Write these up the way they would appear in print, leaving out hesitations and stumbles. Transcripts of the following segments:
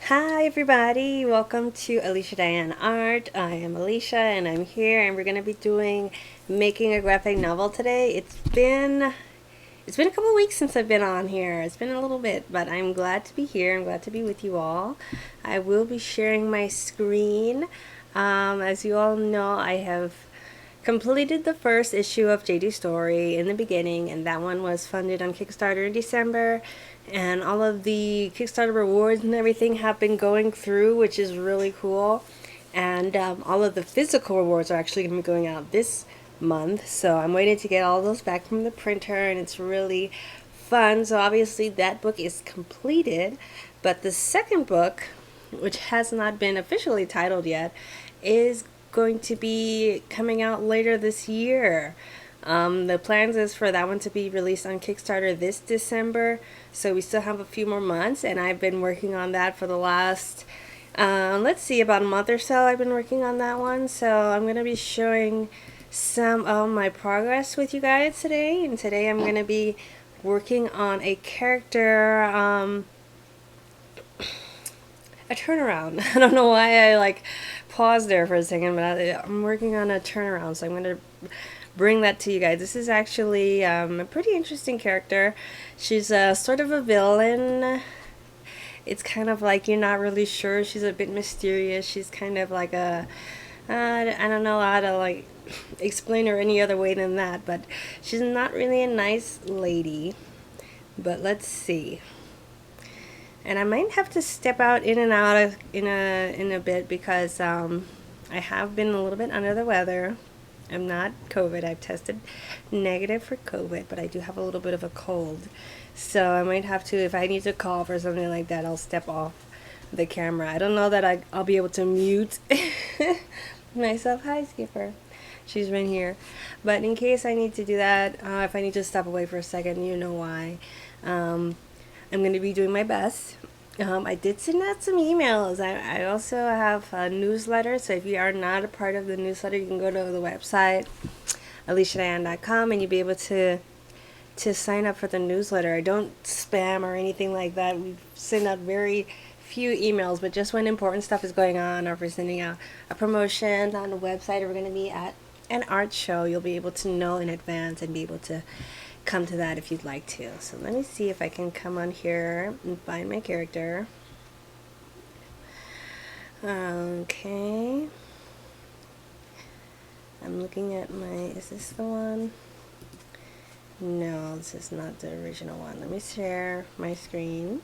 Hi everybody, welcome to Alicia Dianne Art. I am Alicia and I'm here and we're going to be doing making a graphic novel today. It's been a couple of weeks since I've been on here. It's been a little bit, but I'm glad to be here. I'm glad to be with you all. I will be sharing my screen. As you all know, I have completed the first issue of Jaydi story in the beginning, and that one was funded on Kickstarter in December, and all of the Kickstarter rewards and everything have been going through, which is really cool. And all of the physical rewards are actually going to be going out this month, so I'm waiting to get all those back from the printer, and it's really fun. So obviously that book is completed, but the second book, which has not been officially titled yet, is going to be coming out later this year. The plans is for that one to be released on Kickstarter this December, so we still have a few more months, and I've been working on that for the last, let's see, about a month or so. I've been working on that one, so I'm going to be showing some of my progress with you guys today, and today I'm going to be working on a character, a turnaround. I don't know why I paused there for a second, but I'm working on a turnaround, so I'm going to bring that to you guys. This is actually a pretty interesting character. She's sort of a villain. It's kind of like you're not really sure. She's a bit mysterious. She's kind of like I don't know how to explain her any other way than that, but she's not really a nice lady. But let's see. And I might have to step out in and out of, in a bit because I have been a little bit under the weather. I'm not COVID. I've tested negative for COVID, but I do have a little bit of a cold. So I might have to, if I need to cough or something like that, I'll step off the camera. I don't know that I'll be able to mute myself. Hi, Skipper. She's right here. But in case I need to do that, if I need to step away for a second, you know why. I'm going to be doing my best. I did send out some emails. I also have a newsletter, so if you are not a part of the newsletter, you can go to the website, aliciadianne.com, and you'll be able to sign up for the newsletter. I don't spam or anything like that. We send out very few emails, but just when important stuff is going on, or if we're sending out a promotion on the website, or we're going to be at an art show, you'll be able to know in advance and be able to come to that if you'd like to. So let me see if I can come on here and find my character. Okay. I'm looking at is this the one? No, this is not the original one. Let me share my screen.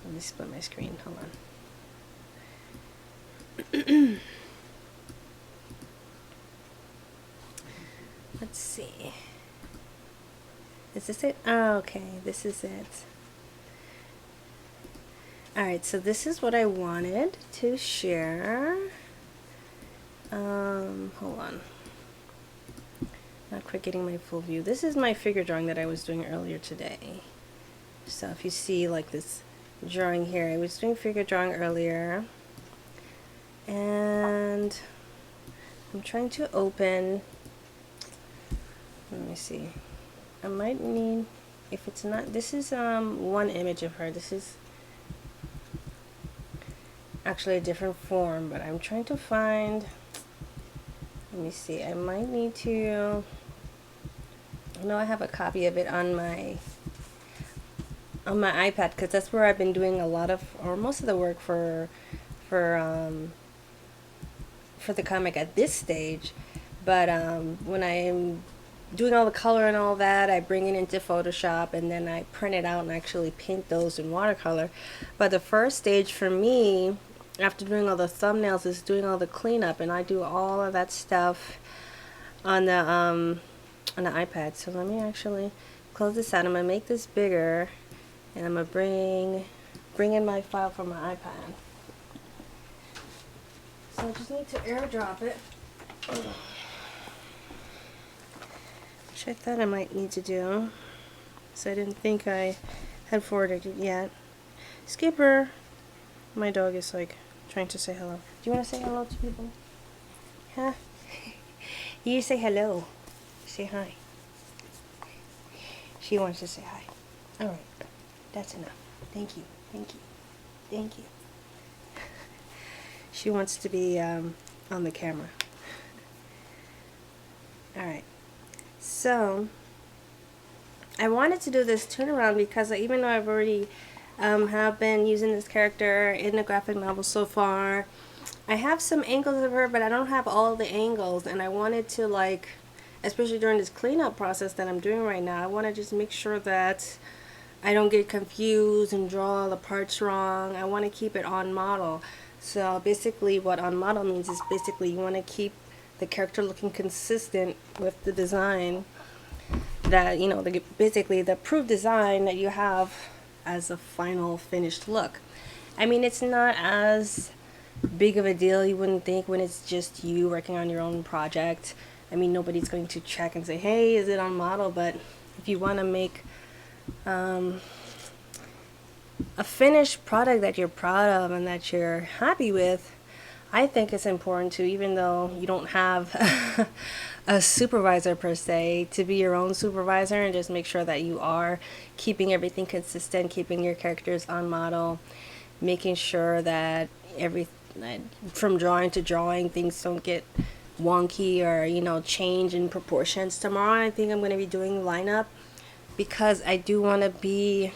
Let me split my screen. Hold on. Let's see. Is this it? Oh, okay, this is it. Alright, so this is what I wanted to share. Hold on. Not quite getting my full view. This is my figure drawing that I was doing earlier today. So if you see this drawing here, I was doing figure drawing earlier. And I'm trying to open. Let me see. I might need, if it's not, this is one image of her. This is actually a different form, but I'm trying to find, let me see, I might need to, I know I have a copy of it on my iPad, because that's where I've been doing a lot of, or most of the work for the comic at this stage. But when I'm doing all the color and all that, I bring it into Photoshop and then I print it out and actually paint those in watercolor. But the first stage for me, after doing all the thumbnails, is doing all the cleanup, and I do all of that stuff on the iPad. So let me actually close this out. I'm gonna make this bigger, and I'm gonna bring in my file from my iPad. So I just need to airdrop it. Which I thought I might need to do, so I didn't think I had forwarded it yet. Skipper, my dog is trying to say hello. Do you want to say hello to people? Huh? You say hello. Say hi. She wants to say hi. All right, that's enough. Thank you. Thank you. Thank you. She wants to be on the camera. Alright, so I wanted to do this turnaround because even though I've already have been using this character in the graphic novel so far, I have some angles of her, but I don't have all the angles, and I wanted to, like, especially during this cleanup process that I'm doing right now, I want to just make sure that I don't get confused and draw all the parts wrong. I want to keep it on model. So basically what on model means is basically you want to keep the character looking consistent with the design that, you know, basically the approved design that you have as a final finished look. I mean, it's not as big of a deal, you wouldn't think, when it's just you working on your own project. I mean, nobody's going to check and say, hey, is it on model? But if you want to make a finished product that you're proud of and that you're happy with, I think it's important to, even though you don't have a supervisor per se, to be your own supervisor and just make sure that you are keeping everything consistent, keeping your characters on model, making sure that from drawing to drawing, things don't get wonky or, you know, change in proportions. Tomorrow I think I'm going to be doing lineup because I do want to be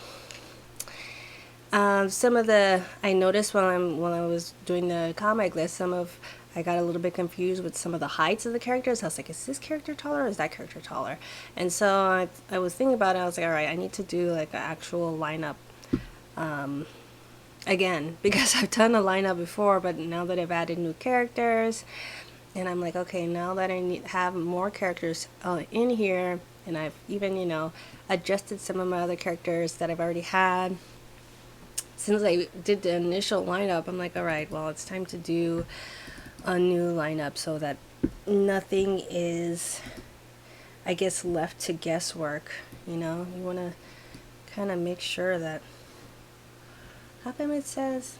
some of the, I noticed when I was doing the comic list, I got a little bit confused with some of the heights of the characters. I was like, is this character taller or is that character taller? And so I was thinking about it. I was like, all right, I need to do like an actual lineup again, because I've done a lineup before, but now that I've added new characters, and I'm like, okay, now that I have more characters in here, and I've even, you know, adjusted some of my other characters that I've already had. Since I did the initial lineup, I'm like, all right, well, it's time to do a new lineup so that nothing is, I guess, left to guesswork. You know, you want to kind of make sure that, how come it says,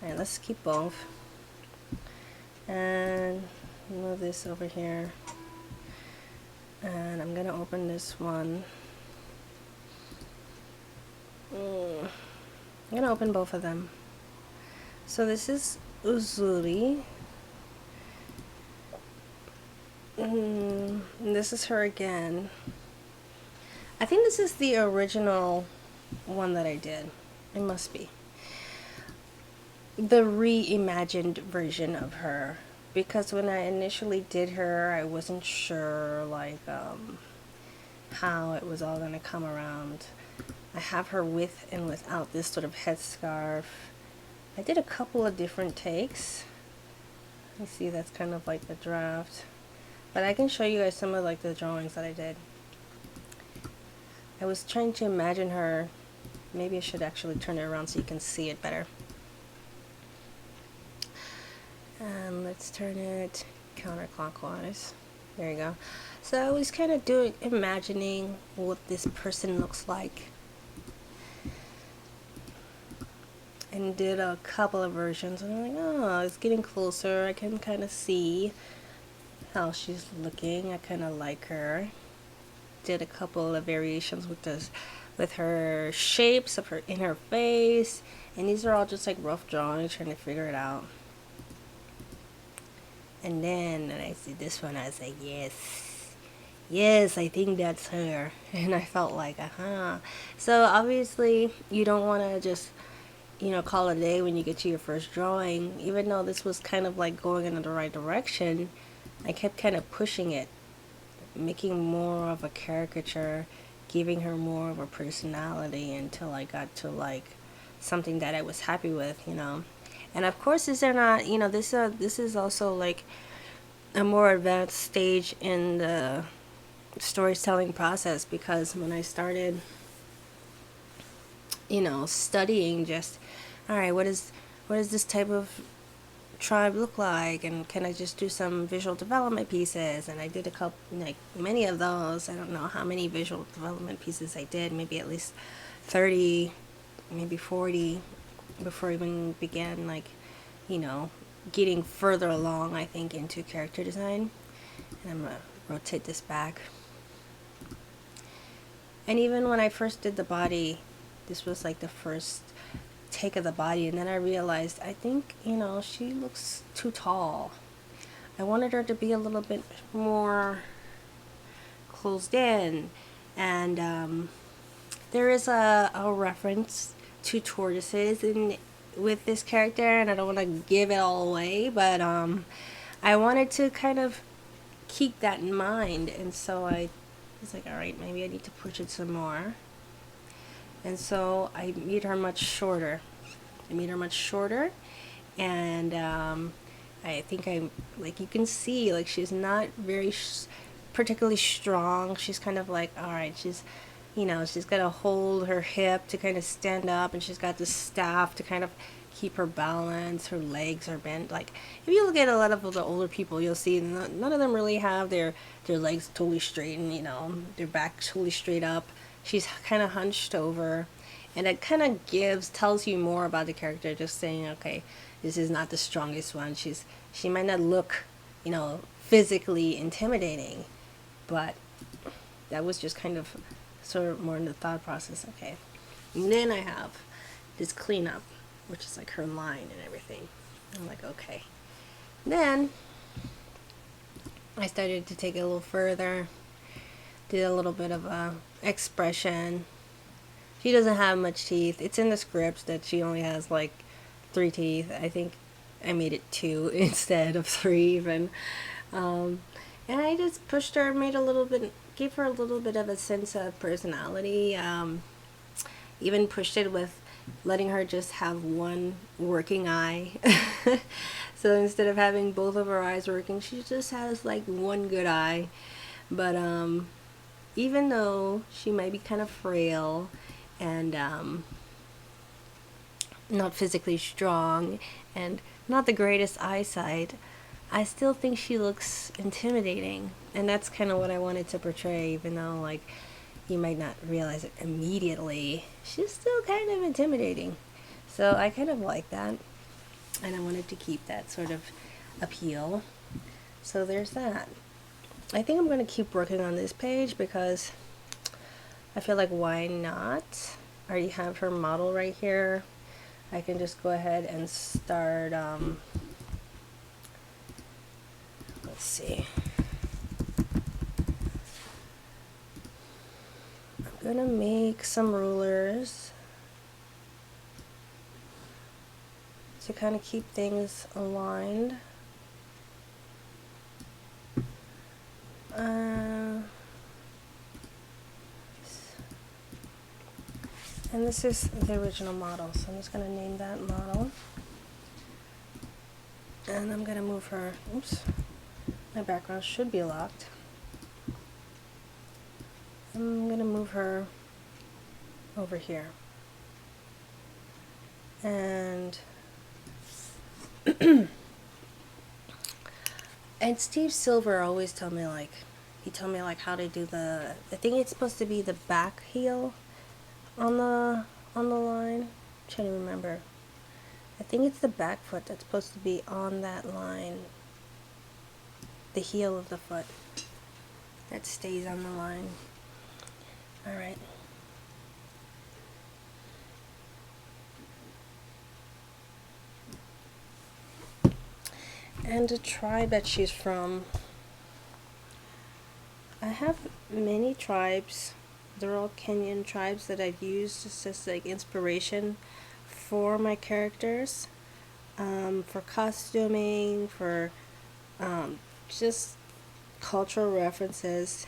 all right, let's keep both, and move this over here, and I'm gonna open this one. I'm gonna open both of them. So this is Uzuri. And this is her again. I think this is the original one that I did. It must be the reimagined version of her, because when I initially did her, I wasn't sure like how it was all gonna come around. I have her with and without this sort of headscarf. I did a couple of different takes. You see, that's kind of like the draft, but I can show you guys some of like the drawings that I did. I was trying to imagine her. Maybe I should actually turn it around so you can see it better. And let's turn it counterclockwise. There you go. So I was kind of imagining what this person looks like, and did a couple of versions, and I'm like, oh, it's getting closer. I can kind of see how she's looking. I kind of like her. Did a couple of variations with this, with her shapes of her in her face, and these are all just like rough drawings, trying to figure it out. And then when I see this one, I was like, yes, I think that's her. And I felt like, So obviously you don't want to just, you know, call it a day when you get to your first drawing. Even though this was kind of like going in the right direction, I kept kind of pushing it, making more of a caricature, giving her more of a personality, until I got to like something that I was happy with, you know. And of course, these are not, you know, this is also like a more advanced stage in the storytelling process, because when I started, you know, studying just, all right, what does this type of tribe look like, and can I just do some visual development pieces? And I did a couple, like many of those. I don't know how many visual development pieces I did, maybe at least 30, maybe 40, before I even began, like, you know, getting further along, I think, into character design. And I'm gonna rotate this back. And even when I first did the body, this was like the first take of the body, and then I realized I think, you know, she looks too tall. I wanted her to be a little bit more closed in, and there is a reference to tortoises in with this character, and I don't want to give it all away, but I wanted to kind of keep that in mind, and so I was like, all right, maybe I need to push it some more. And so I made her much shorter. I made her much shorter, and I think I, like, you can see, like, she's not very particularly strong. She's kind of like, all right, she's, you know, she's got to hold her hip to kind of stand up, and she's got the staff to kind of keep her balance. Her legs are bent. Like, if you look at a lot of the older people, you'll see none of them really have their legs totally straight, and, you know, their back totally straight up. She's kind of hunched over, and it kind of tells you more about the character, just saying, okay, this is not the strongest one. She might not look, you know, physically intimidating, but that was just kind of sort of more in the thought process. Okay, and then I have this cleanup, which is like her line and everything. I'm like, okay. Then I started to take it a little further, did a little bit of a expression. She doesn't have much teeth. It's in the script that she only has like 3 teeth. I think I made it 2 instead of 3 even. And I just pushed her, made a little bit, gave her a little bit of a sense of personality. Even pushed it with letting her just have one working eye. So instead of having both of her eyes working, she just has like one good eye. But even though she might be kind of frail and not physically strong and not the greatest eyesight, I still think she looks intimidating. And that's kind of what I wanted to portray, even though, like, you might not realize it immediately. She's still kind of intimidating. So I kind of like that. And I wanted to keep that sort of appeal. So there's that. I think I'm going to keep working on this page because I feel like, why not? I already have her model right here. I can just go ahead and start, let's see. I'm going to make some rulers to kind of keep things aligned. And this is the original model, so I'm just going to name that model. And I'm going to move her, oops, my background should be locked. I'm going to move her over here. And and Steve Silver always told me, like, he told me like how to do I think it's supposed to be the back heel on the line. I'm trying to remember. I think it's the back foot that's supposed to be on that line. The heel of the foot that stays on the line. Alright. And the tribe that she's from. I have many tribes. They're all Kenyan tribes that I've used just as like inspiration for my characters, for costuming, for just cultural references.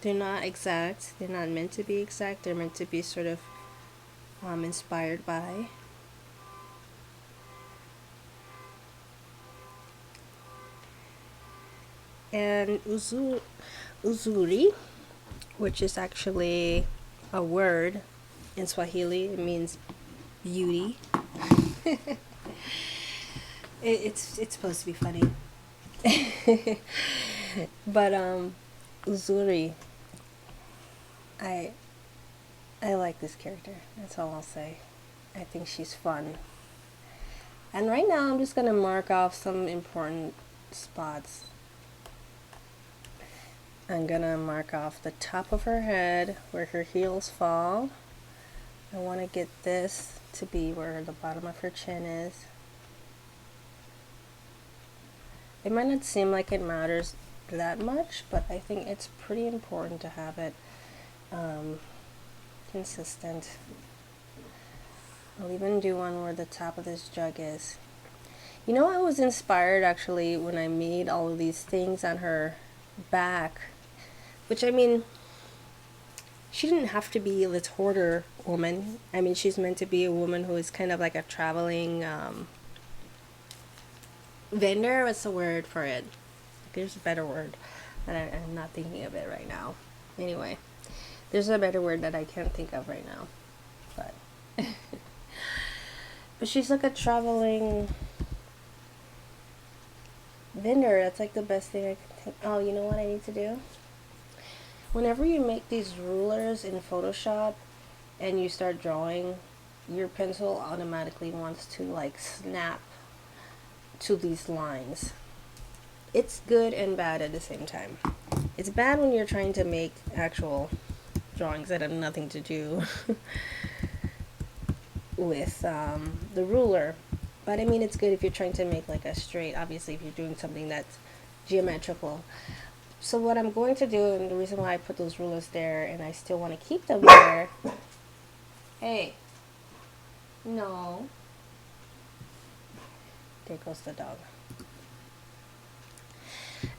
They're not exact. They're not meant to be exact. They're meant to be sort of inspired by. And uzuri, which is actually a word in Swahili, it means beauty. It's supposed to be funny. But uzuri, I like this character. That's all I'll say. I think she's fun. And right now I'm just gonna mark off some important spots. I'm gonna mark off the top of her head where her heels fall. I want to get this to be where the bottom of her chin is. It might not seem like it matters that much, but I think it's pretty important to have it consistent. I'll even do one where the top of this jug is. You know, I was inspired actually when I made all of these things on her back, which I mean, she didn't have to be this hoarder woman. I mean, she's meant to be a woman who is kind of like a traveling vendor. What's the word for it? There's a better word, but I'm not thinking of it right now. Anyway, there's a better word that I can't think of right now, but but she's like a traveling vendor. That's like the best thing I can think. Oh, you know what I need to do? Whenever you make these rulers in Photoshop and you start drawing, your pencil automatically wants to like snap to these lines. It's good and bad at the same time. It's bad when you're trying to make actual drawings that have nothing to do with the ruler. But I mean, it's good if you're trying to make like a straight, obviously if you're doing something that's geometrical. So what I'm going to do, and the reason why I put those rulers there and I still want to keep them there. Hey. No. There goes the dog.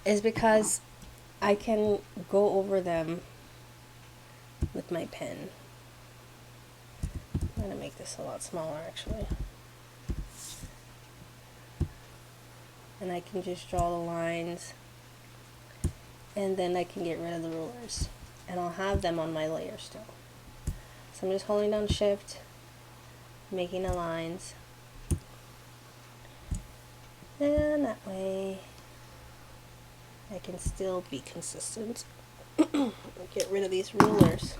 Is because I can go over them with my pen. I'm going to make this a lot smaller actually. And I can just draw the lines. And then I can get rid of the rulers. And I'll have them on my layer still. So I'm just holding down shift, making the lines. And that way I can still be consistent. Get rid of these rulers.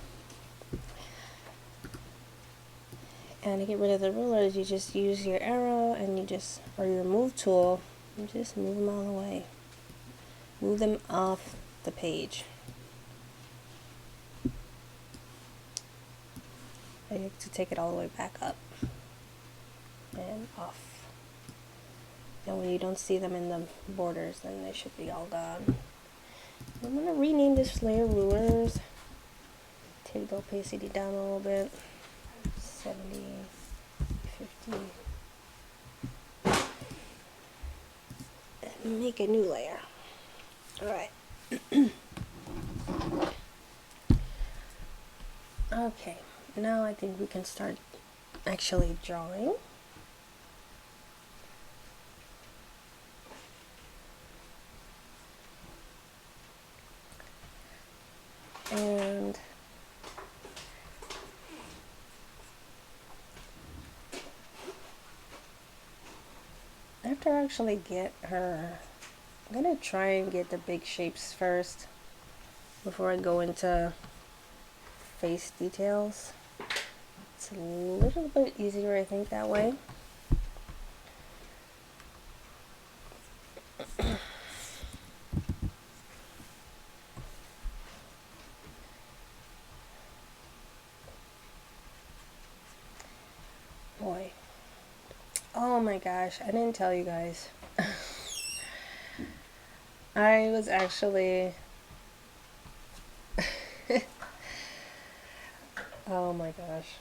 And to get rid of the rulers, you just use your arrow and you just, or your move tool, you just move them all away. Move them off the page. I have to take it all the way back up and off. And when you don't see them in the borders, then they should be all gone. I'm going to rename this layer rulers. Take the opacity down a little bit. 70, 50. And make a new layer. Alright. Okay, now I think we can start actually drawing. And after I actually get her, I'm gonna try and get the big shapes first before I go into face details. It's a little bit easier, I think, that way. Boy. Oh my gosh, I didn't tell you guys. I was actually oh my gosh.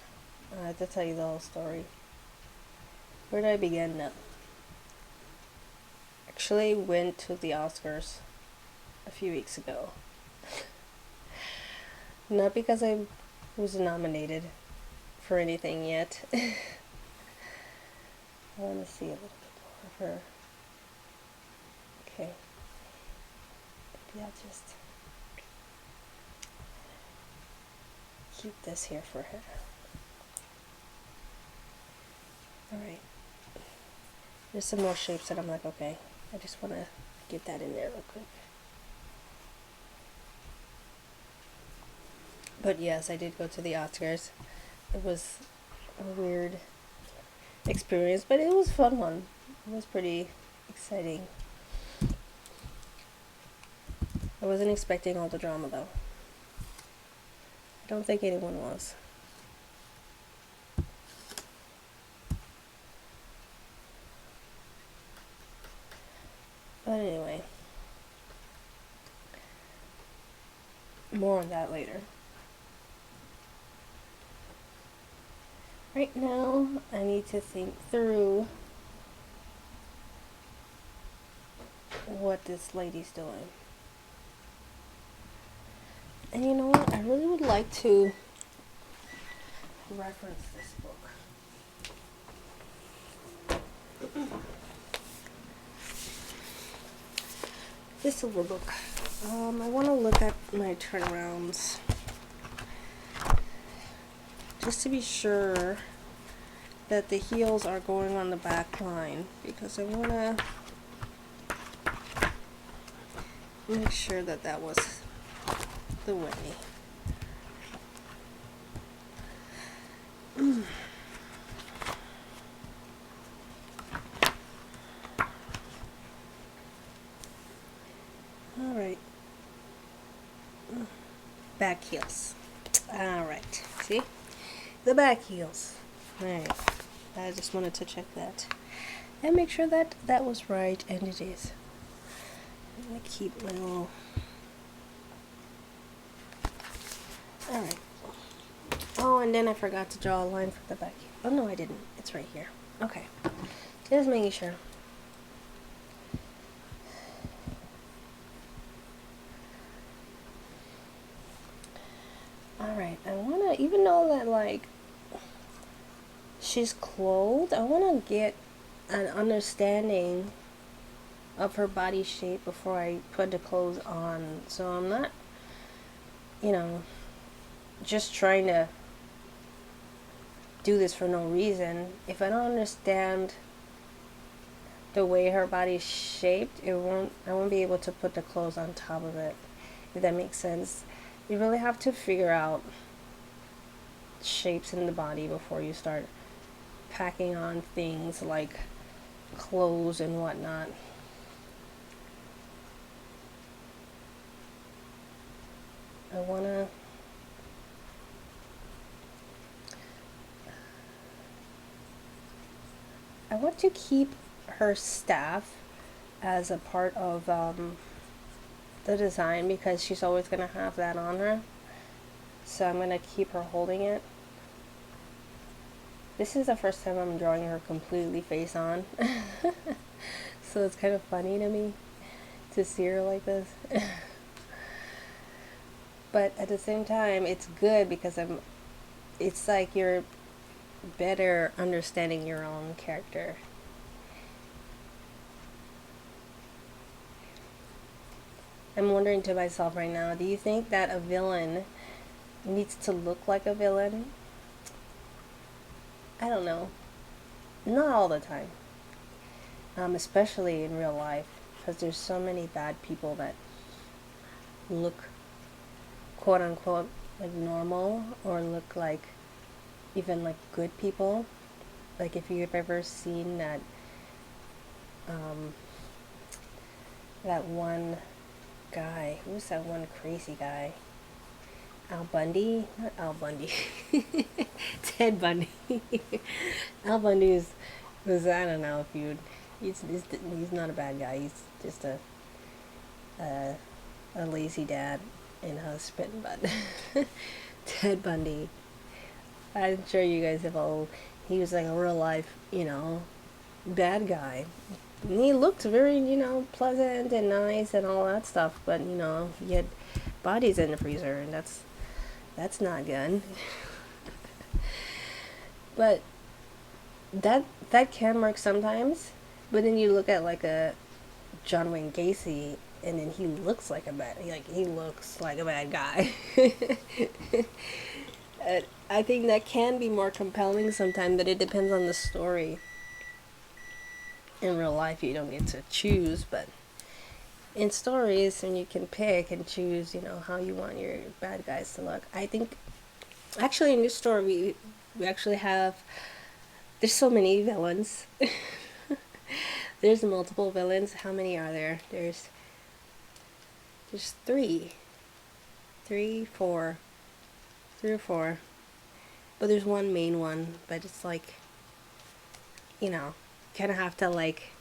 I have to tell you the whole story. Where did I begin now? Actually went to the Oscars a few weeks ago. Not because I was nominated for anything yet. I want to see a little bit more of her. Okay. Maybe I'll just keep this here for her. Alright. There's some more shapes that I'm like, okay, I just want to get that in there real quick. But yes, I did go to the Oscars. It was a weird experience, but it was a fun one. It was pretty exciting. I wasn't expecting all the drama though. I don't think anyone was. more on that later. Right now, I need to think through what this lady's doing. And you know what? I really would like to reference this book. This silver book. I want to look at my turnarounds just to be sure that the heels are going on the back line, because I want to make sure that that was the way. All right. Back heels. All right. See? The back heels. All right. I just wanted to check that and make sure that that was right, and it is. I'm going to keep my little... All right. Oh, and then I forgot to draw a line for the back heel. Oh, no, I didn't. It's right here. Okay. Just making sure. Alright, I want to, even though that, like, she's clothed, I want to get an understanding of her body shape before I put the clothes on. So I'm not, you know, just trying to do this for no reason. If I don't understand the way her body's shaped, I won't be able to put the clothes on top of it, if that makes sense. You really have to figure out shapes in the body before you start packing on things like clothes and whatnot. I want to keep her staff as a part of the design, because she's always going to have that on her. So I'm going to keep her holding it. This is the first time I'm drawing her completely face on. So it's kind of funny to me to see her like this. But at the same time, it's good because it's like you're better understanding your own character. I'm wondering to myself right now, do you think that a villain needs to look like a villain? I don't know. Not all the time. Especially in real life, because there's so many bad people that look quote unquote like normal, or look like even like good people. Like if you've ever seen that that one guy, who's that one crazy guy? Al Bundy? Not Al Bundy. Ted Bundy. Al Bundy was, I don't know if you'd, he's not a bad guy. He's just a lazy dad and husband, but Ted Bundy, I'm sure you guys have all, he was like a real life, you know, bad guy. And he looked very, you know, pleasant and nice and all that stuff, but, you know, he had bodies in the freezer, and that's not good. But that can work sometimes, but then you look at like a John Wayne Gacy, and then he looks like a bad guy. I think that can be more compelling sometimes, but it depends on the story. In real life, you don't get to choose, but in stories, when you can pick and choose, you know, how you want your bad guys to look. I think, actually, in this story, we actually have, there's so many villains. There's multiple villains. How many are there? There's three or four, but there's one main one, but it's like, you know, kind of have to like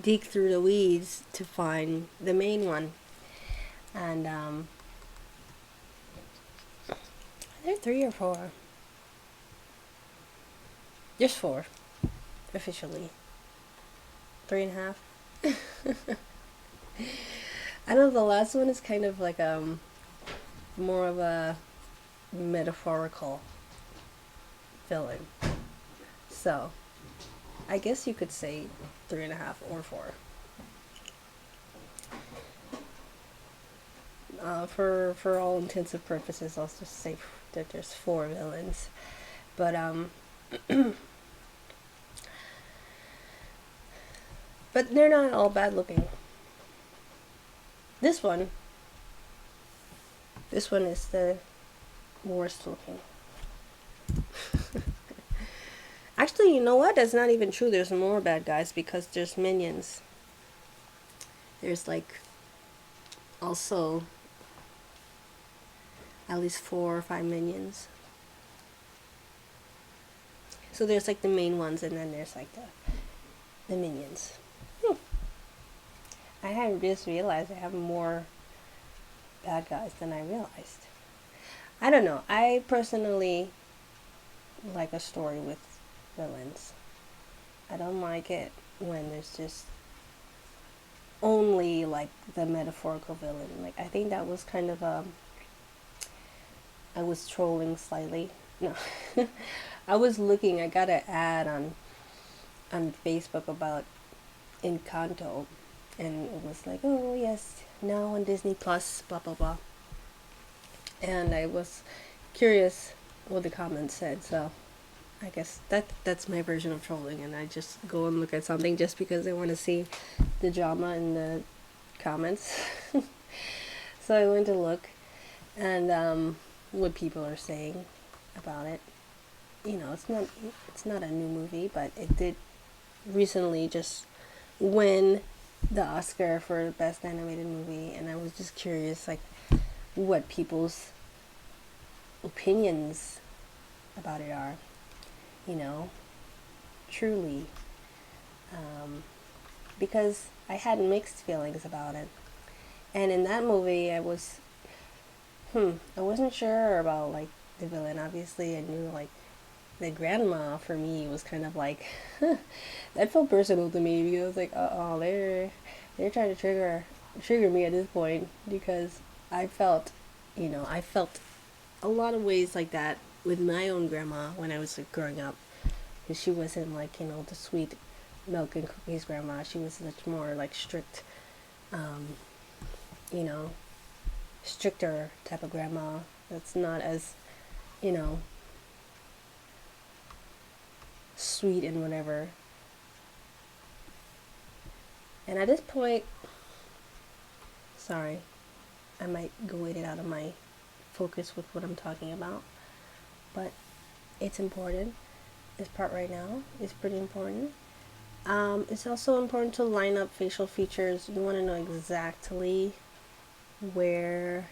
dig through the weeds to find the main one. And There 3 or 4. There's 4, officially. 3.5. I know the last one is kind of like more of a metaphorical villain. So I guess you could say 3.5 or 4. For all intensive purposes, I'll just say that there's 4 villains. But but they're not all bad looking. This one, this one is the worst looking. Actually, you know what? That's not even true. There's more bad guys because there's minions. There's like also at least 4 or 5 minions. So there's like the main ones, and then there's like the minions. I have just realized I have more bad guys than I realized. I don't know. I personally like a story with villains. I don't like it when there's just only like the metaphorical villain. Like I think that was kind of I was trolling slightly. No. I was looking, I got an ad on Facebook about Encanto, and it was like, oh yes, now on Disney Plus, blah blah blah. And I was curious what the comments said, so I guess that's my version of trolling, and I just go and look at something just because I want to see the drama in the comments. So I went to look, and what people are saying about it. You know, it's not a new movie, but it did recently just win the Oscar for best animated movie, and I was just curious like what people's opinions about it are, you know, truly, because I had mixed feelings about it. And in that movie I wasn't sure about like the villain. Obviously I knew like the grandma for me was kind of like that felt personal to me because I was like, oh, they're trying to trigger me at this point, because I felt, I felt a lot of ways like that with my own grandma when I was like growing up, because she wasn't like, the sweet milk and cookies grandma. She was much more like strict, um, you know stricter type of grandma that's not as, you know sweet and whatever. And at this point, sorry, I might go in and out of my focus with what I'm talking about, but it's important. This part right now is pretty important. It's also important to line up facial features. You want to know exactly where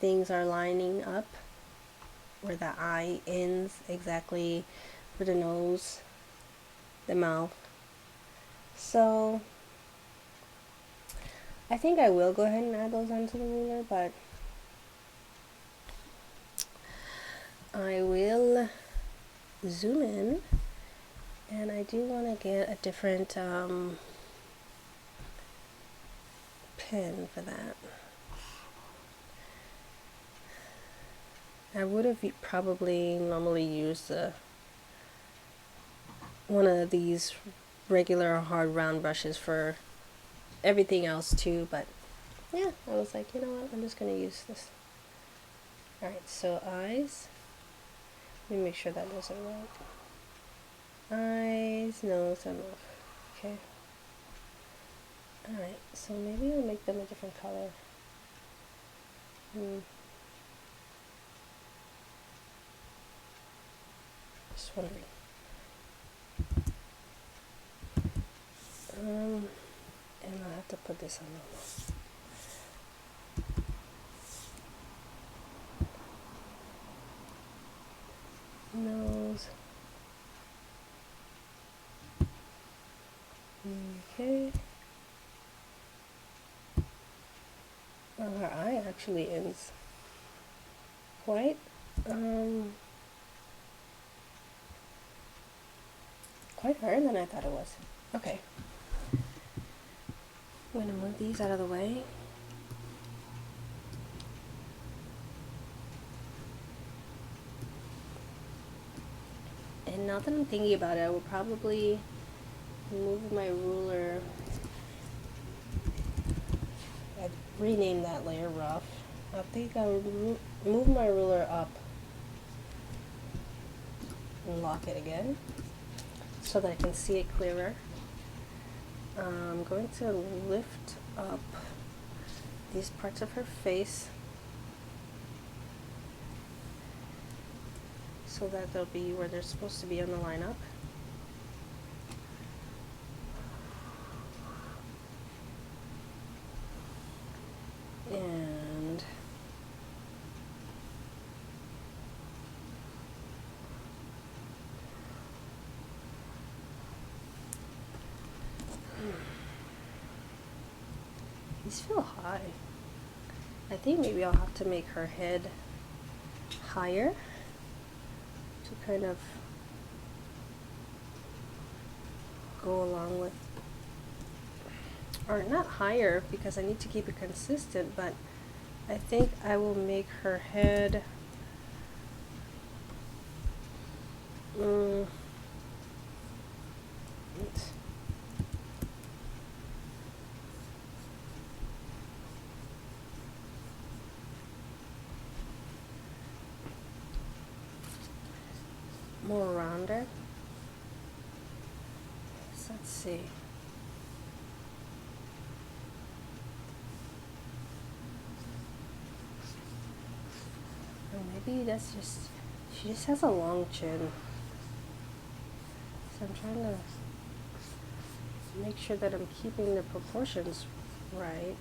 things are lining up, where the eye ends, exactly where the nose, the mouth. So I think I will go ahead and add those onto the ruler, but I will zoom in, and I do want to get a different pen for that. I would have probably normally used one of these regular hard round brushes for everything else too, but yeah, I was like, you know what, I'm just gonna use this. Alright, so eyes. Let me make sure that doesn't work. Eyes, nose, and mouth. Okay. Alright, so maybe I'll make them a different color. Just wondering. And I'll have to put this on normal. Nose. Okay. Well, her eye actually ends quite quite harder than I thought it was. Okay. I'm gonna move these out of the way. And now that I'm thinking about it, I will probably move my ruler. I'd rename that layer rough. I think I'll move my ruler up and lock it again so that I can see it clearer. I'm going to lift up these parts of her face so that they'll be where they're supposed to be on the lineup. And these feel high. I think maybe I'll have to make her head higher to kind of go along with, or not higher because I need to keep it consistent, but I think I will make her head more rounder. So let's see. Or maybe that's just, she just has a long chin. So I'm trying to make sure that I'm keeping the proportions right.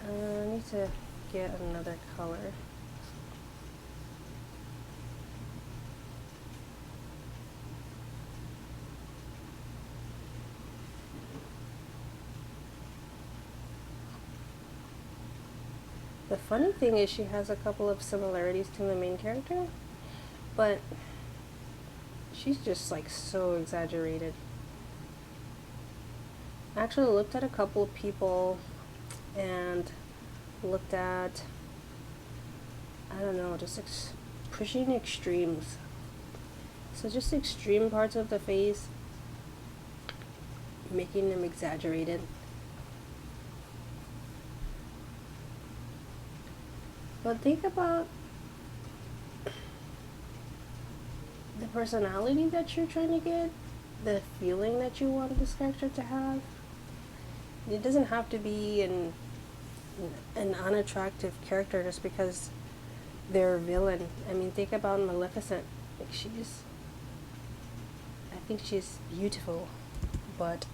I need to get another color. The funny thing is she has a couple of similarities to the main character, but she's just like so exaggerated. I actually looked at a couple of people and looked at, I don't know, just pushing extremes. So just extreme parts of the face, making them exaggerated. But think about the personality that you're trying to get, the feeling that you want this character to have. It doesn't have to be an unattractive character just because they're a villain. I mean, think about Maleficent. Like I think she's beautiful, but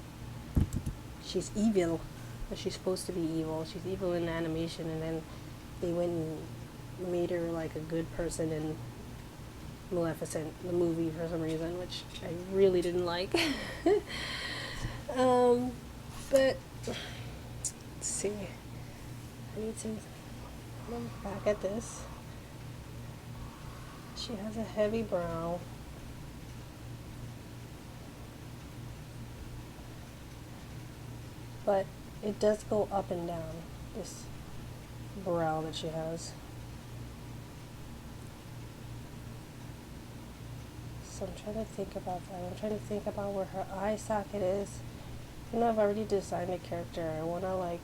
she's evil. But she's supposed to be evil. She's evil in animation, and then they went and made her like a good person in Maleficent, the movie, for some reason, which I really didn't like. But let's see. I need to look back at this. She has a heavy brow. But it does go up and down, this brow that she has. So I'm trying to think about that. I'm trying to think about where her eye socket is. You know, I've already designed a character. I want to like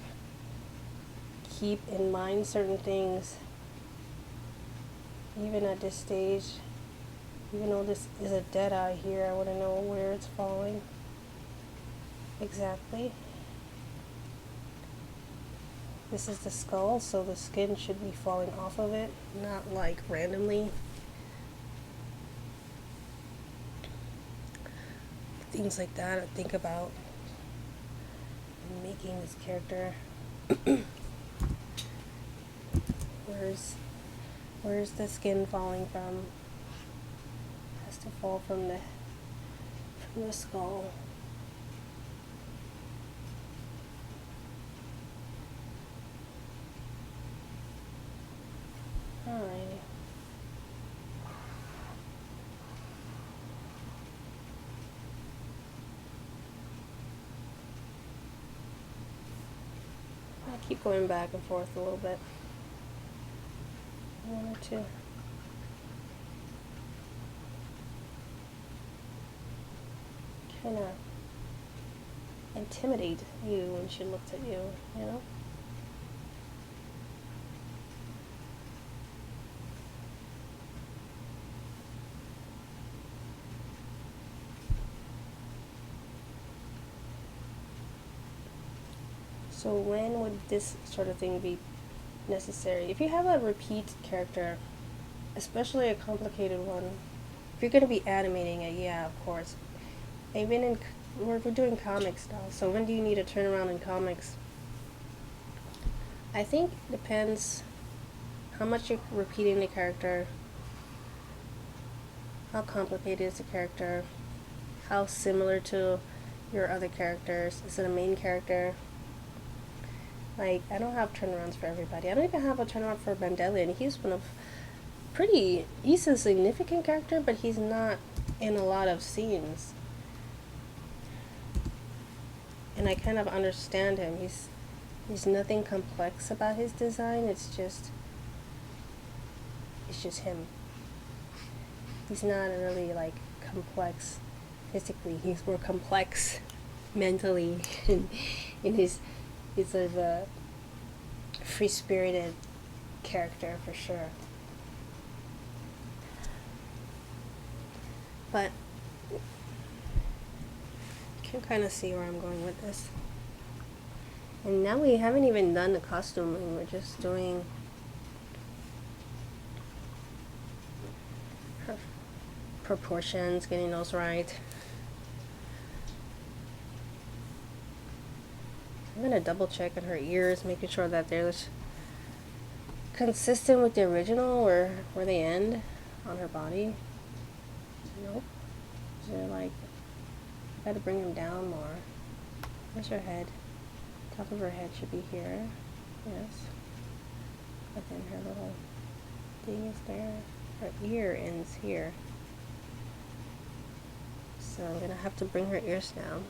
keep in mind certain things even at this stage. Even though this is a dead eye here, I want to know where it's falling exactly. This is the skull, so the skin should be falling off of it, not like randomly. Things like that I think about in making this character. Where's the skin falling from? It has to fall from the skull. Alrighty. I keep going back and forth a little bit. I wanted to kind of intimidate you when she looked at you, you know? So when would this sort of thing be necessary? If you have a repeat character, especially a complicated one, if you're going to be animating it, yeah, of course. Even in we're doing comics now, so when do you need to turn around in comics? I think it depends how much you're repeating the character, how complicated is the character, how similar to your other characters. Is it a main character? Like, I don't have turnarounds for everybody. I don't even have a turnaround for Bandelian. He's one of he's a significant character, but he's not in a lot of scenes. And I kind of understand him. There's nothing complex about his design. It's just him. He's not really like complex physically. He's more complex mentally, in he's sort of a free-spirited character for sure. But you can kind of see where I'm going with this. And now we haven't even done the costuming. We're just doing her proportions, getting those right. I'm gonna double check on her ears, making sure that they're consistent with the original, where they end on her body. Nope. They're like, I gotta bring them down more. Where's her head? Top of her head should be here. Yes. But then her little thing is there. Her ear ends here. So I'm gonna have to bring her ears down.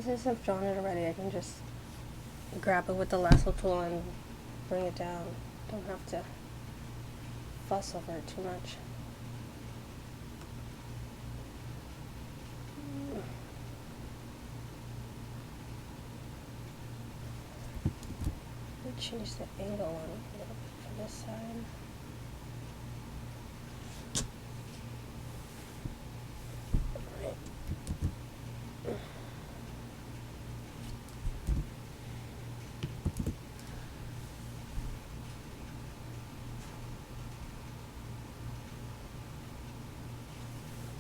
Since I've drawn it already, I can just grab it with the lasso tool and bring it down. Don't have to fuss over it too much. Change the angle on it a little bit for this side.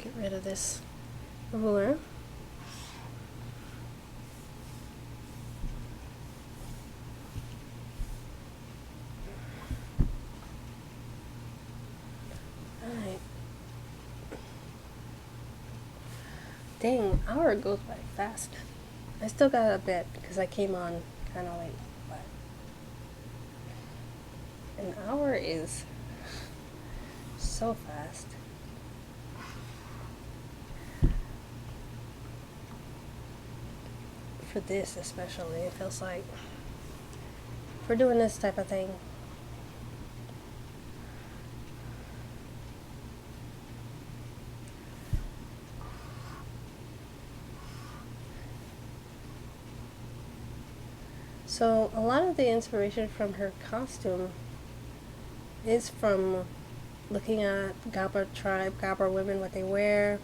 Get rid of this ruler. Dang, hour goes by fast. I still got a bit because I came on kind of late, but an hour is so fast. For this especially, it feels like for doing this type of thing. So a lot of the inspiration from her costume is from looking at Gabba tribe, Gabba women, what they wear.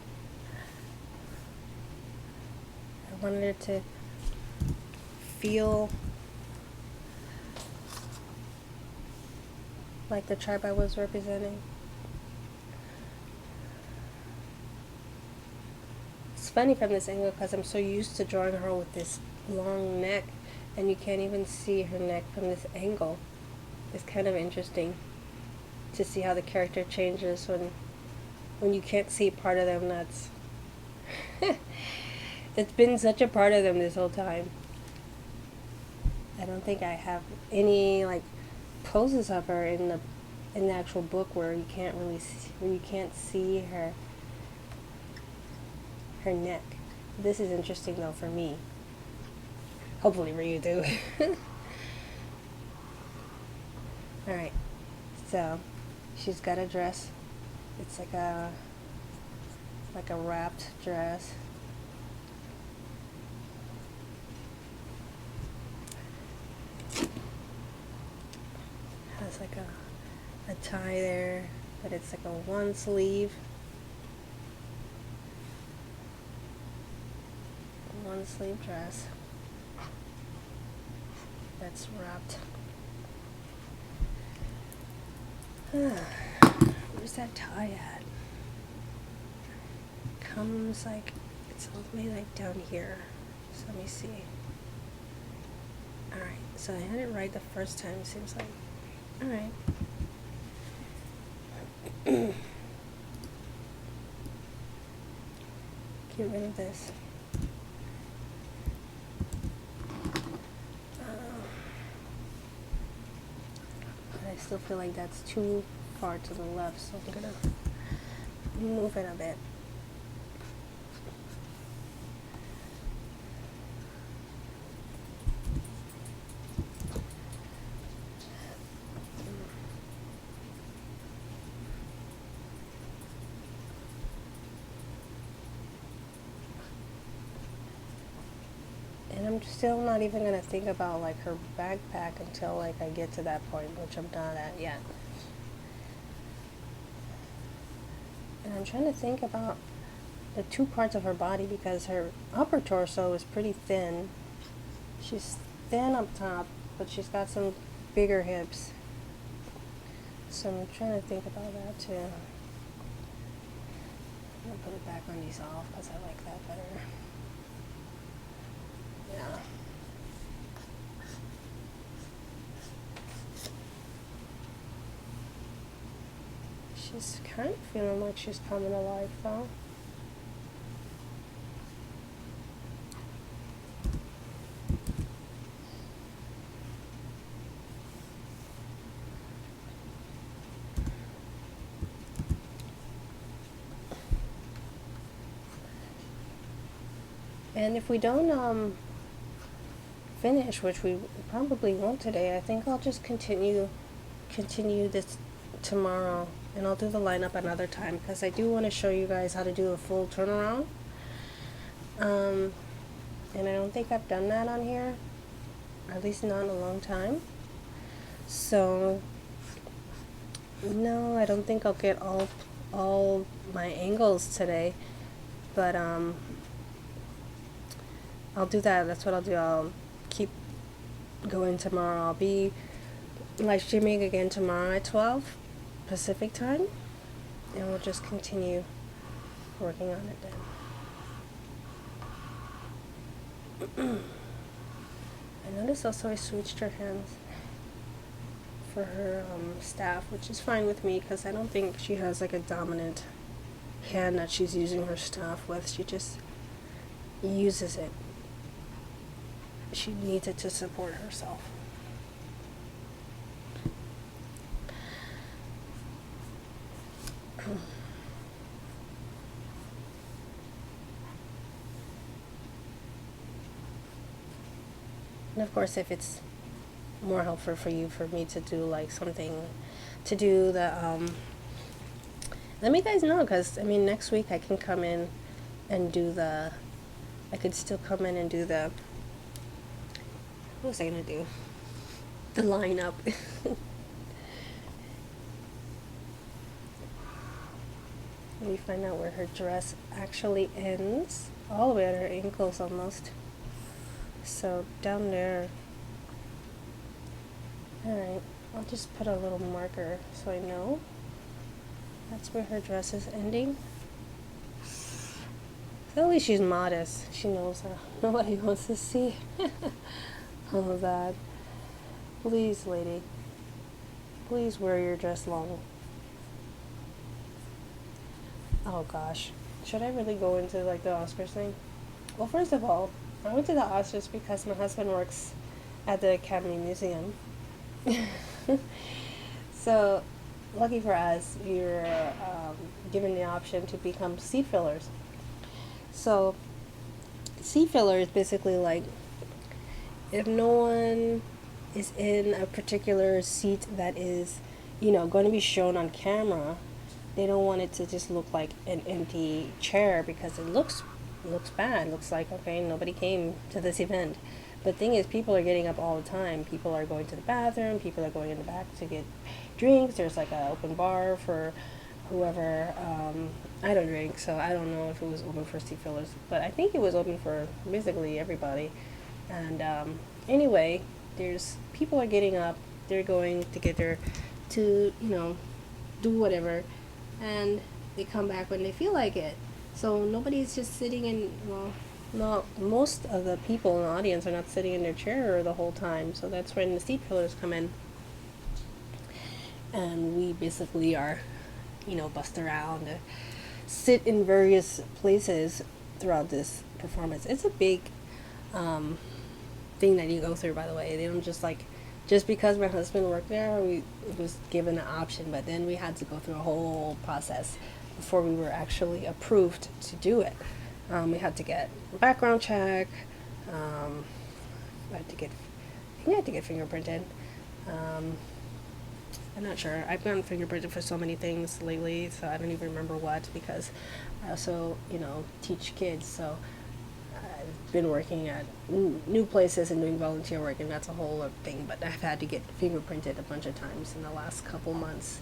I wanted it to feel like the tribe I was representing. It's funny from this angle because I'm so used to drawing her with this long neck and you can't even see her neck from this angle. It's kind of interesting to see how the character changes when you can't see part of them. That's it's been such a part of them this whole time. I don't think I have any like poses of her in the actual book where you can't really see, where you can't see her neck. This is interesting though for me. Hopefully for you too. All right, so she's got a dress. It's like a wrapped dress. Has like a tie there, but it's like a one sleeve. One sleeve dress that's wrapped. Where's that tie at? Comes like, it's all the way like down here. So let me see. Alright, so I had it right the first time, it seems like. Alright. Get rid of this. But I still feel like that's too far to the left, so I'm gonna move it a bit. And I'm still not even going to think about like her backpack until like I get to that point, which I'm not at yet. And I'm trying to think about the two parts of her body because her upper torso is pretty thin. She's thin up top, but she's got some bigger hips. So I'm trying to think about that too. I'm going to put it back on these off because I like that better. Yeah. She's kind of feeling like she's coming alive though. And if we don't finish, which we probably won't today, I think I'll just continue this tomorrow, and I'll do the lineup another time because I do want to show you guys how to do a full turnaround. And I don't think I've done that on here, at least not in a long time. So no, I don't think I'll get all my angles today, but I'll do that. That's what I'll do. I'll keep going tomorrow. I'll be live streaming again tomorrow at 12 Pacific time, and we'll just continue working on it then. I noticed also I switched her hands for her staff, which is fine with me because I don't think she has like a dominant hand that she's using her staff with. She just uses it. She needs it to support herself. And of course, if it's more helpful for you for me to do like something to do the let me guys know, because I mean next week I can come in and do the I could still come in and do the what was I gonna do? The lineup. Let me find out where her dress actually ends. All the way at her ankles almost. So down there. Alright, I'll just put a little marker so I know. That's where her dress is ending. So at least she's modest. She knows nobody wants to see. All of that. Please, lady, please wear your dress long. Oh gosh. Should I really go into like the Oscars thing? Well, first of all, I went to the Oscars because my husband works at the Academy Museum. So, lucky for us, we were given the option to become seat fillers. So, seat filler is basically like if no one is in a particular seat that is, going to be shown on camera, they don't want it to just look like an empty chair because it looks bad. It looks like, okay, nobody came to this event. But the thing is, people are getting up all the time. People are going to the bathroom. People are going in the back to get drinks. There's like an open bar for whoever. I don't drink, so I don't know if it was open for seat fillers, but I think it was open for basically everybody. And anyway, there's people are getting up. They're going to get their to do whatever, and they come back when they feel like it. So nobody's just sitting in, well, no, most of the people in the audience are not sitting in their chair the whole time. So that's when the seat fillers come in. And we basically are, bust around, sit in various places throughout this performance. It's a big thing that you go through, by the way. They don't just because my husband worked there, we was given an option, but then we had to go through a whole process before we were actually approved to do it. We had to get a background check. I think I had to get fingerprinted. I'm not sure. I've gotten fingerprinted for so many things lately, so I don't even remember what, because I also, teach kids. So I've been working at new places and doing volunteer work, and that's a whole other thing. But I've had to get fingerprinted a bunch of times in the last couple months.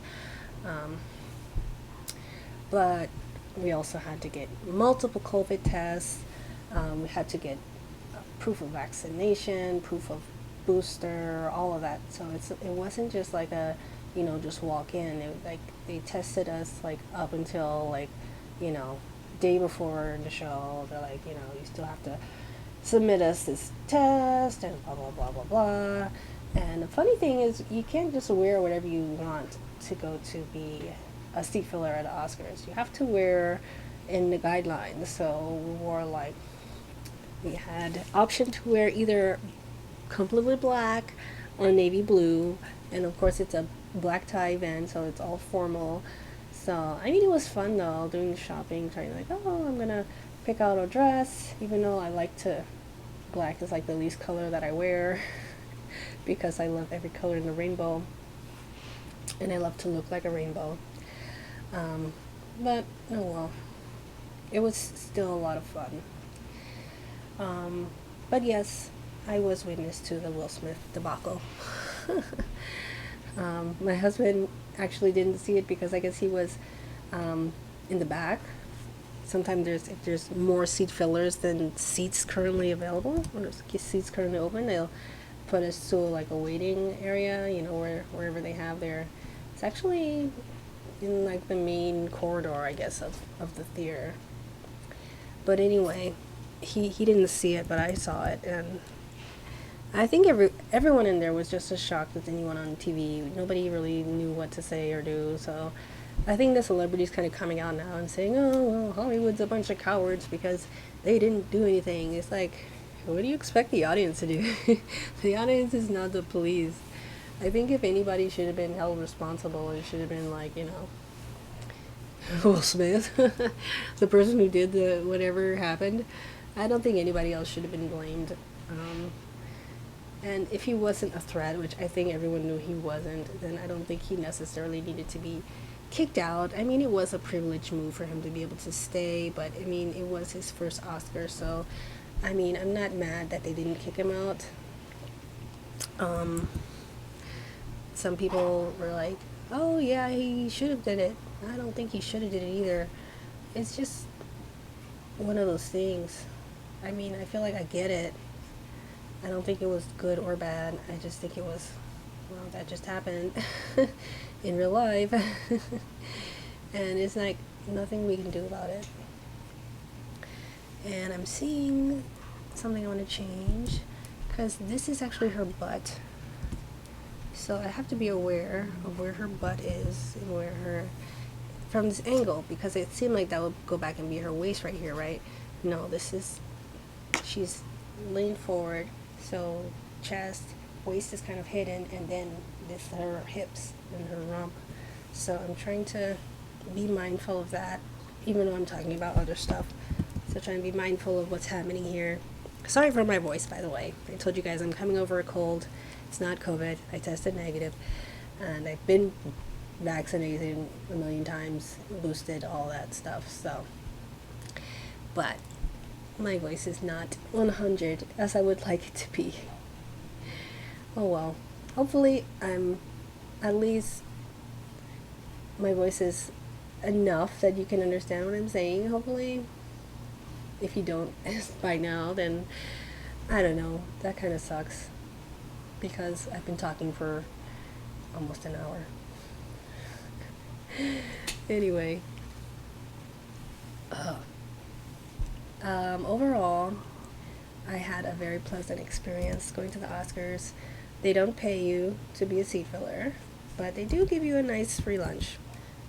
But we also had to get multiple COVID tests. We had to get proof of vaccination, proof of booster, all of that. So it wasn't just like a, just walk in. They tested us like up until day before the show. They're like, you still have to submit us this test and blah blah blah blah blah. And the funny thing is, you can't just wear whatever you want to go to be a seat filler at the Oscars. You have to wear in the guidelines. So we had option to wear either completely black or navy blue, and of course it's a black tie event, so it's all formal. So it was fun though, doing shopping, trying I'm gonna pick out a dress, even though black is like the least color that I wear because I love every color in the rainbow, and I love to look like a rainbow. But oh well, it was still a lot of fun. But yes, I was witness to the Will Smith debacle. My husband actually didn't see it because I guess he was in the back. Sometimes if there's more seat fillers than seats currently available, or seats currently open, they'll put us to like a waiting area, wherever they have their. It's actually in like the main corridor, I guess, of the theater. But anyway, he didn't see it, but I saw it, and I think everyone in there was just as shocked as anyone on TV. Nobody really knew what to say or do, so I think the celebrities kind of coming out now and saying, oh, well, Hollywood's a bunch of cowards because they didn't do anything. It's like, what do you expect the audience to do? The audience is not the police. I think if anybody should have been held responsible, it should have been like, Will Smith, the person who did the whatever happened. I don't think anybody else should have been blamed. And if he wasn't a threat, which I think everyone knew he wasn't, then I don't think he necessarily needed to be kicked out. It was a privileged move for him to be able to stay, but it was his first Oscar, so I'm not mad that they didn't kick him out. Some people were like, oh yeah, he should have did it. I don't think he should have did it either. It's just one of those things. I feel like I get it. I don't think it was good or bad. I just think it was, well, that just happened in real life. And it's like nothing we can do about it. And I'm seeing something I want to change. because this is actually her butt. So I have to be aware of where her butt is and where her, from this angle, because it seemed like that would go back and be her waist right here, right? No, this is, she's leaned forward, so chest, waist is kind of hidden, and then this her hips and her rump. So I'm trying to be mindful of that, even though I'm talking about other stuff. So trying to be mindful of what's happening here. Sorry for my voice, by the way. I told you guys I'm coming over a cold. It's not COVID. I tested negative, and I've been vaccinated a million times, boosted, all that stuff. So, but my voice is not 100 as I would like it to be. Oh well. Hopefully, I'm at least my voice is enough that you can understand what I'm saying. Hopefully, if you don't by now, then I don't know. That kind of sucks, because I've been talking for almost an hour. Anyway, overall, I had a very pleasant experience going to the Oscars. They don't pay you to be a seat filler, but they do give you a nice free lunch,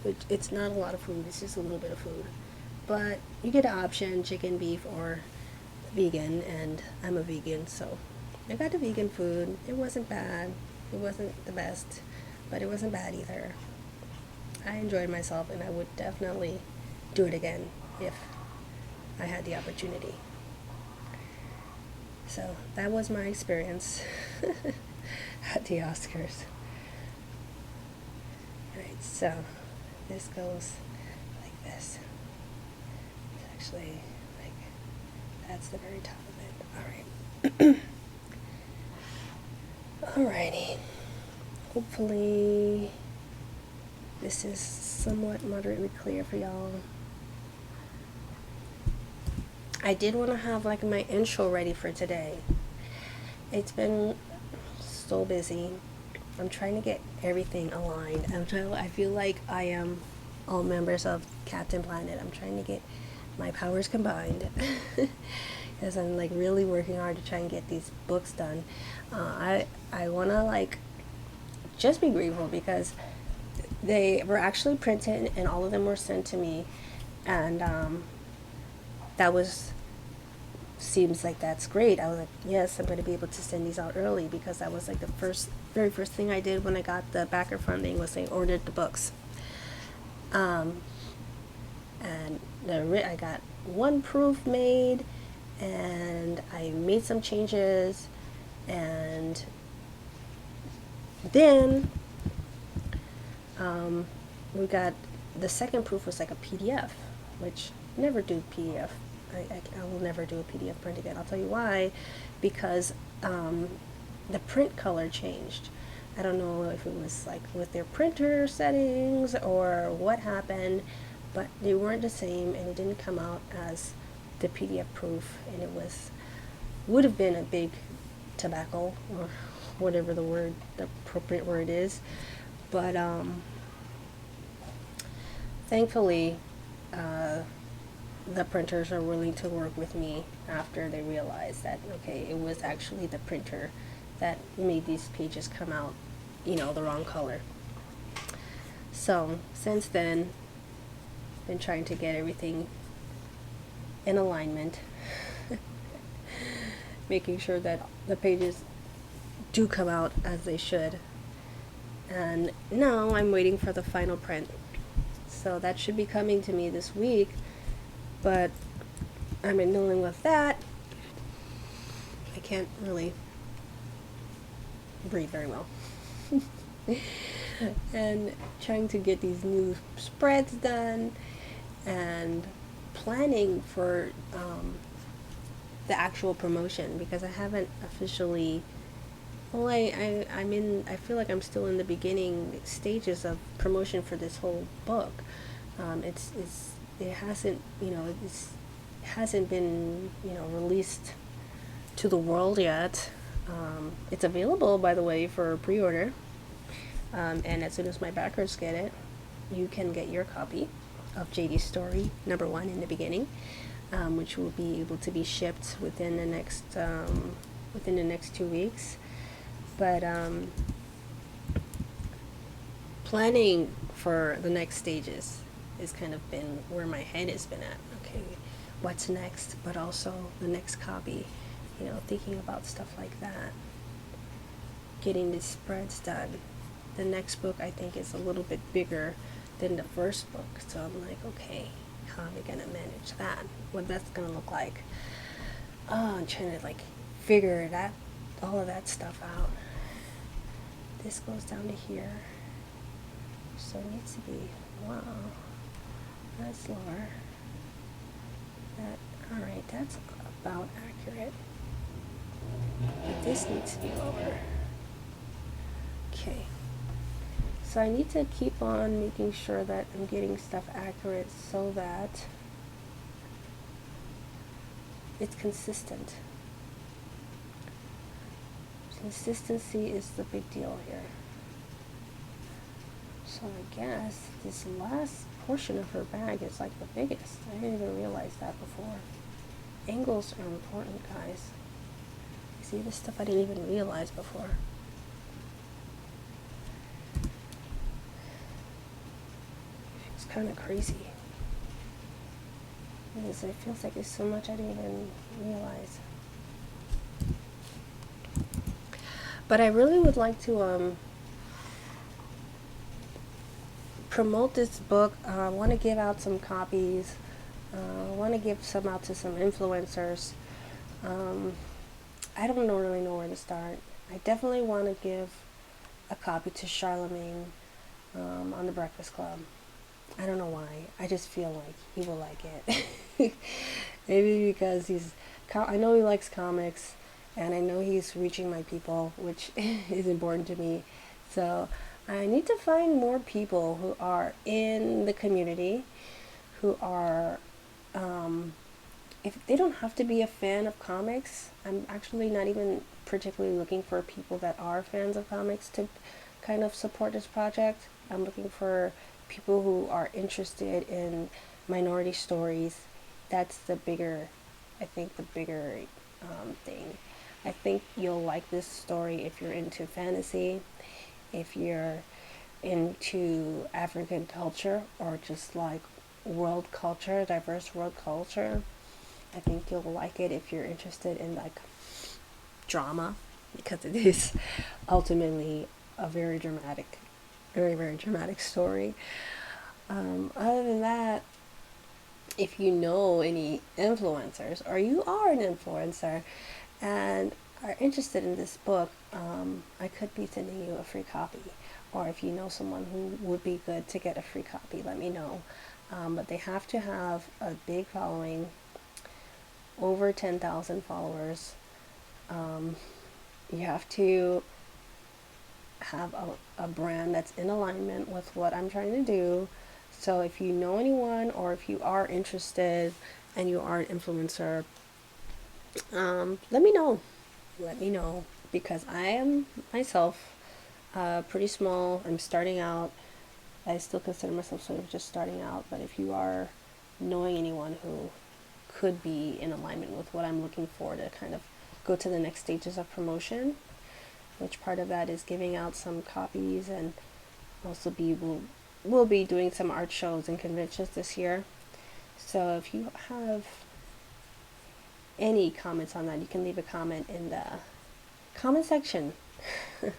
which it's not a lot of food, it's just a little bit of food. But you get an option, chicken, beef, or vegan, and I'm a vegan, so I got the vegan food. It wasn't bad. It wasn't the best, but it wasn't bad either. I enjoyed myself, and I would definitely do it again if I had the opportunity. So that was my experience at the Oscars. Alright, so this goes like this. It's actually like, that's the very top of it. Alright. Alrighty. Hopefully this is somewhat moderately clear for y'all. I did want to have like my intro ready for today. It's been so busy. I'm trying to get everything aligned. I feel like I am all members of Captain Planet. I'm trying to get my powers combined. Because I'm like really working hard to try and get these books done. I want to like just be grateful because they were actually printed and all of them were sent to me, and that was, seems like that's great. I was like, yes, I'm going to be able to send these out early, because that was like the very first thing I did when I got the backer funding, was I ordered the books. And I got one proof made, and I made some changes, and then we got the second proof was like a PDF, which never do PDF. I will never do a PDF print again. I'll tell you why. Because the print color changed. I don't know if it was like with their printer settings or what happened, but they weren't the same, and it didn't come out as the PDF proof, and it would have been a big tobacco, or whatever the appropriate word is. But thankfully, the printers are willing to work with me after they realize that, okay, it was actually the printer that made these pages come out, the wrong color. So since then, been trying to get everything in alignment, making sure that the pages do come out as they should. And now I'm waiting for the final print. So that should be coming to me this week, but I've been dealing with that. I can't really breathe very well. And trying to get these new spreads done, and planning for the actual promotion, because I haven't officially, well, I feel like I'm still in the beginning stages of promotion for this whole book. It hasn't been released to the world yet. It's available, by the way, for pre-order, and as soon as my backers get it, you can get your copy of Jaydi's story #1 in the beginning, which will be able to be shipped within the next within the next 2 weeks. But planning for the next stages has kind of been where my head has been at. Okay, what's next? But also the next copy, thinking about stuff like that. Getting the spreads done. The next book I think is a little bit bigger than the first book, so I'm like, okay, how am I gonna manage that? What that's gonna look like? Oh, I'm trying to figure all of that stuff out. This goes down to here, so it needs to be, wow, that's lower. All right, that's about accurate. But this needs to be lower. Okay. So I need to keep on making sure that I'm getting stuff accurate so that it's consistent. Consistency is the big deal here. So I guess this last portion of her bag is like the biggest. I didn't even realize that before. Angles are important, guys. You see this stuff I didn't even realize before. It's kind of crazy. Because it feels like there's so much I didn't even realize. But I really would like to promote this book. I want to give out some copies. I want to give some out to some influencers. I don't really know where to start. I definitely want to give a copy to Charlemagne on the Breakfast Club. I don't know why. I just feel like he will like it. Maybe because I know he likes comics, and I know he's reaching my people, which is important to me. So I need to find more people who are in the community, who are, if they don't have to be a fan of comics. I'm actually not even particularly looking for people that are fans of comics to kind of support this project. I'm looking for people who are interested in minority stories. That's the bigger thing. I think you'll like this story if you're into fantasy, if you're into African culture, or just like world culture, diverse world culture. I think you'll like it if you're interested in drama, because it is ultimately a very dramatic, very, very dramatic story. Other than that, if you know any influencers, or you are an influencer and are interested in this book, I could be sending you a free copy. Or if you know someone who would be good to get a free copy, let me know. But they have to have a big following, over 10,000 followers. You have to have a brand that's in alignment with what I'm trying to do. So if you know anyone, or if you are interested and you are an influencer, let me know. Let me know, because I am myself pretty small. I'm starting out. I still consider myself sort of just starting out. But if you are knowing anyone who could be in alignment with what I'm looking for to kind of go to the next stages of promotion, which part of that is giving out some copies, and also we'll be doing some art shows and conventions this year. So if you have any comments on that, you can leave a comment in the comment section. If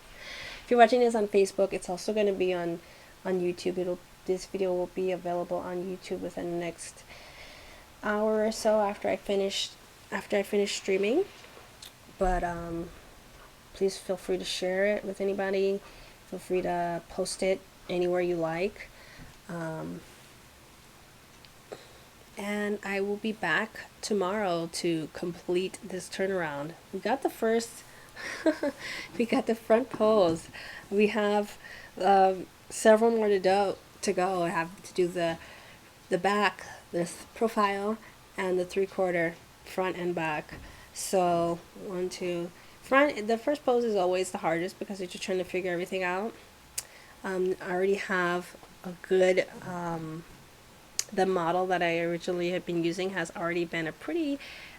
you're watching this on Facebook, it's also going to be on YouTube. This video will be available on YouTube within the next hour or so after I finish streaming. But please feel free to share it with anybody. Feel free to post it anywhere you like. And I will be back tomorrow to complete this turnaround. We got the first, we got the front pose. We have several more to go. I have to do the back, this profile, and the 3/4 front and back. So 1, 2, front. The first pose is always the hardest because you're just trying to figure everything out. I already have a good, the model that I originally had been using has already been a pretty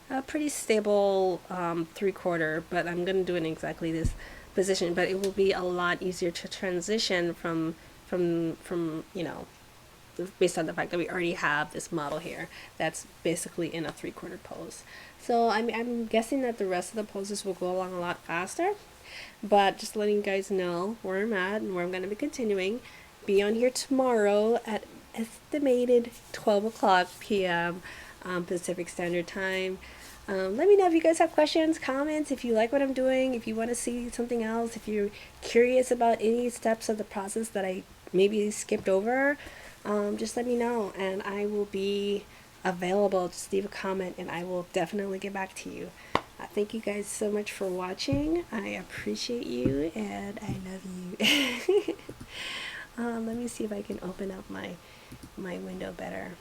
a pretty stable 3/4, but I'm gonna do it in exactly this position. But it will be a lot easier to transition from based on the fact that we already have this model here that's basically in a 3/4 pose. So I'm guessing that the rest of the poses will go along a lot faster. But just letting you guys know where I'm at and where I'm going to be continuing. Be on here tomorrow at estimated 12 o'clock p.m. Pacific Standard Time. Let me know if you guys have questions, comments, if you like what I'm doing, if you want to see something else, if you're curious about any steps of the process that I maybe skipped over. Just let me know and I will be available. Just leave a comment and I will definitely get back to you. Thank you guys so much for watching. I appreciate you and I love you. Let me see if I can open up my window better.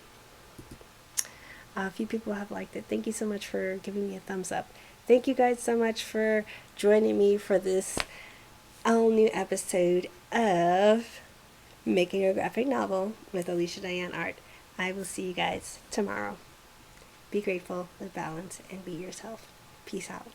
A few people have liked it. Thank you so much for giving me a thumbs up. Thank you guys so much for joining me for this all new episode of Making a Graphic Novel with Alicia Dianne Art. I will see you guys tomorrow. Be grateful, live balance, and be yourself. Peace out.